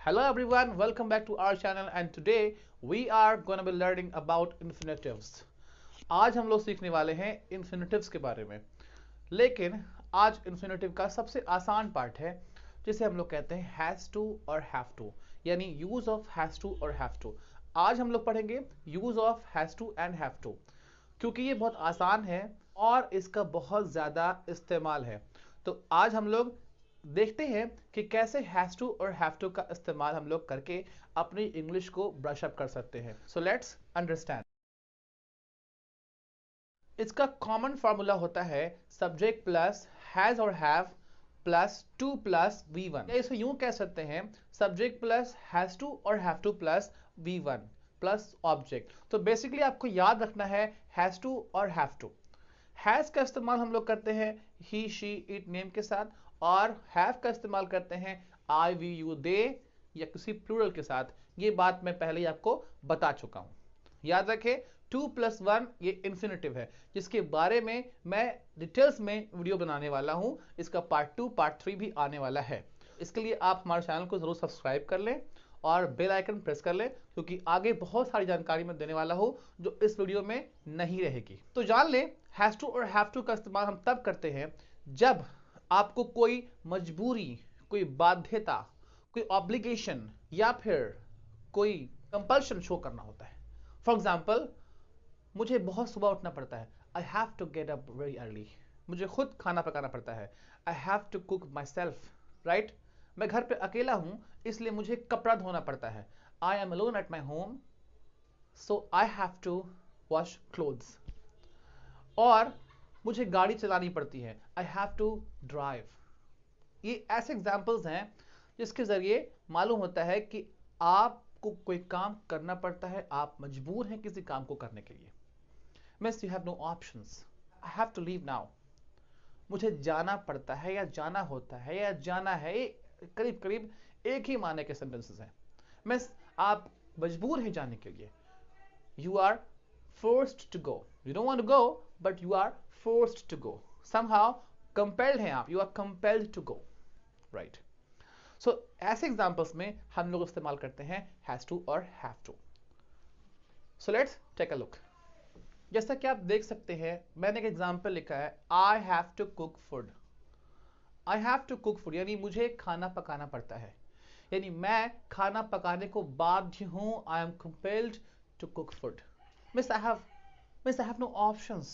Hello everyone, welcome back to our channel and today we are going to be learning about infinitives. आज हम लोग सीखने वाले हैं infinitives के बारे में, लेकिन आज infinitive का सबसे आसान पार्ट है जिसे हम लोग कहते हैं has to और have to, यानी use of has to और have to. आज हम लोग पढ़ेंगे use of has to and have to, क्योंकि ये बहुत आसान है और इसका बहुत ज़्यादा इस्तेमाल है. तो आज हम लोग देखते हैं कि कैसे हैज टू और हैव टू का इस्तेमाल हम लोग करके अपनी इंग्लिश को ब्रश अप कर सकते हैं. So let's understand. इसका कॉमन फॉर्मूला होता है सब्जेक्ट प्लस हैज और have plus two plus V1. इसे यूं कह सकते हैं सब्जेक्ट प्लस हैज टू और have two plus V1 plus object. तो बेसिकली आपको याद रखना है हैज टू और हैव टू. हैज का इस्तेमाल हम लोग करते हैं ही शी इट नेम के साथ, और हैव का इस्तेमाल करते हैं आई वी यू दे या किसी प्लूरल के साथ. ये बात मैं पहले ही आपको बता चुका हूं. याद रखें 2+1 ये इन्फिनेटिव है जिसके बारे में मैं डिटेल्स में वीडियो बनाने वाला हूं. इसका पार्ट 2 पार्ट 3 भी आने वाला है. इसके लिए आप हमारे चैनल को जरूर सब्सक्राइब कर लें और बेल आइकन प्रेस कर लें, क्योंकि आगे बहुत सारी जानकारी मैं देने वाला हूं जो इस वीडियो में नहीं रहेगी. तो जान लें हैज टू और हैव टू का इस्तेमाल हम तब करते हैं जब आपको कोई मजबूरी, कोई बाध्यता, कोई ऑब्लिगेशन या फिर कोई कंपल्शन शो करना होता है. फॉर एग्जाम्पल, मुझे बहुत सुबह उठना पड़ता है. I have to get up very early. मुझे खुद खाना पकाना पड़ता है. I have to cook myself. Right. मैं घर पे अकेला हूं इसलिए मुझे कपड़ा धोना पड़ता है. I am alone at my home so I have to wash clothes. और मुझे गाड़ी चलानी पड़ती है. I have to drive. ये ऐसे एग्जाम्पल्स हैं जिसके जरिए मालूम होता है कि आपको कोई काम करना पड़ता है, आप मजबूर हैं किसी काम को करने के लिए. Means you have no options. I have to leave now. मुझे जाना पड़ता है या जाना होता है या जाना है, ये करीब करीब एक ही माने के सेंटेंसेस हैं. मीन्स आप मजबूर हैं जाने के लिए. You are forced to go. You don't want to go, but you are forced to go. Somehow compelled हैं आप. You are compelled to go. Right. So ऐसे examples में हम लोग इस्तेमाल करते हैं has to और have to. So let's take a look. जैसा कि आप देख सकते हैं मैंने एक एग्जाम्पल लिखा है I have to cook food. I have to cook food यानी मुझे खाना पकाना पड़ता है, यानी मैं खाना पकाने को बाध्य हूं. I am compelled to cook food. Miss I have no options.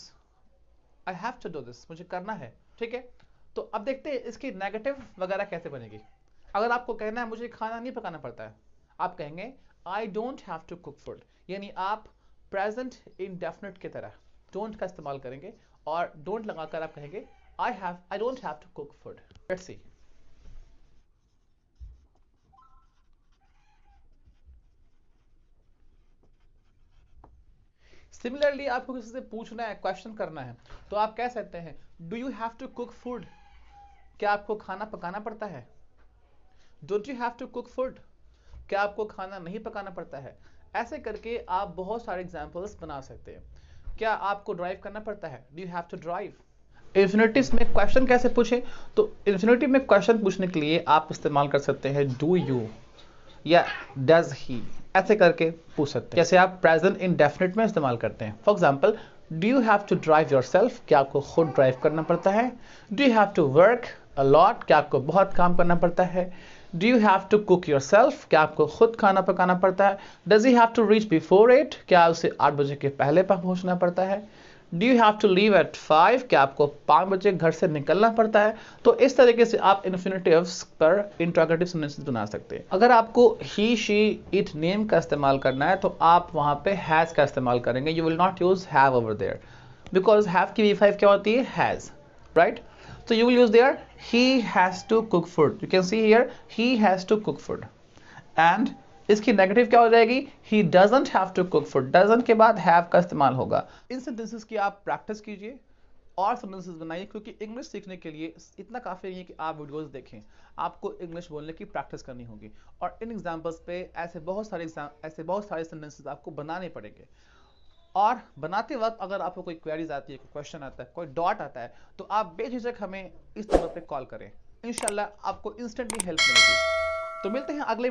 I have to do this. मुझे करना है. ठीक है. तो अब देखते हैं इसकी नेगेटिव वगैरह कैसे बनेगी. अगर आपको कहना है मुझे खाना नहीं पकाना पड़ता है, आप कहेंगे I don't have to cook food. यानी आप प्रेजेंट इंडेफिनिट की तरह don't का इस्तेमाल करेंगे और don't लगाकर आप कहेंगे I don't have to cook food. Let's see. Similarly आपको किसी से पूछना है, क्वेश्चन करना है, तो आप कह सकते हैं do you have to cook food. क्या आपको खाना पकाना पड़ता है. Don't you have to cook food. क्या आपको खाना नहीं पकाना पड़ता है. ऐसे करके आप बहुत सारे एग्जांपल्स बना सकते हैं. क्या आपको ड्राइव करना पड़ता है. Do you have to drive. Infinitive में क्वेश्चन कैसे पूछे, तो इन्फिनिटिव में क्वेश्चन पूछने के लिए आप इस्तेमाल कर सकते हैं डू यू या डज ही. ऐसे करके पूछ सकते हैं. जैसे आप प्रेजेंट इंडेफिनिट में इस्तेमाल करते हैं. For example, do you have to drive yourself. क्या आपको खुद ड्राइव करना पड़ता है. Do you have to work a lot. क्या आपको बहुत काम करना पड़ता है. Do you have to cook yourself. क्या आपको खुद खाना पकाना पड़ता है. Does you have to reach before 8. क्या उसे 8 बजे के पहले पहुंचना पड़ता है. Do you have to leave at 5. क्या आपको 5 बजे घर से निकलना पड़ता है. तो इस तरीके से आप इन्फिनिटिव्स पर इंट्रोगेटिव सेंटेंसेस बना सकते हैं. अगर आपको ही शी इट नेम का इस्तेमाल करना है तो आप वहां पे हैज का इस्तेमाल करेंगे. You will not use have over there, because have की V5 क्या होती है, has. Right. So you will use there he has to cook food. You can see here he has to cook food. And इसकी negative क्या हो जाएगी, he doesn't have to cook food. doesn't के बाद have का इस्तेमाल होगा. इन sentences की आप प्रैक्टिस कीजिए और सेंटेंसेस बनाइए, क्योंकि इंग्लिश सीखने के लिए इतना काफी नहीं है कि आप वीडियोस देखें. आपको इंग्लिश बोलने की प्रैक्टिस करनी होगी और इन एग्जांपल्स पे ऐसे बहुत सारे सेंटेंसेस आपको बनाने पड़ेंगे. और बनाते वक्त अगर आपको कोई क्वेरीज आती है, कोई क्वेश्चन आता है, कोई डॉट आता है, तो आप बेझिझक हमें इस नंबर पे कॉल करें. इंशाल्लाह आपको इंस्टेंटली हेल्प मिलेगी. तो मिलते हैं अगले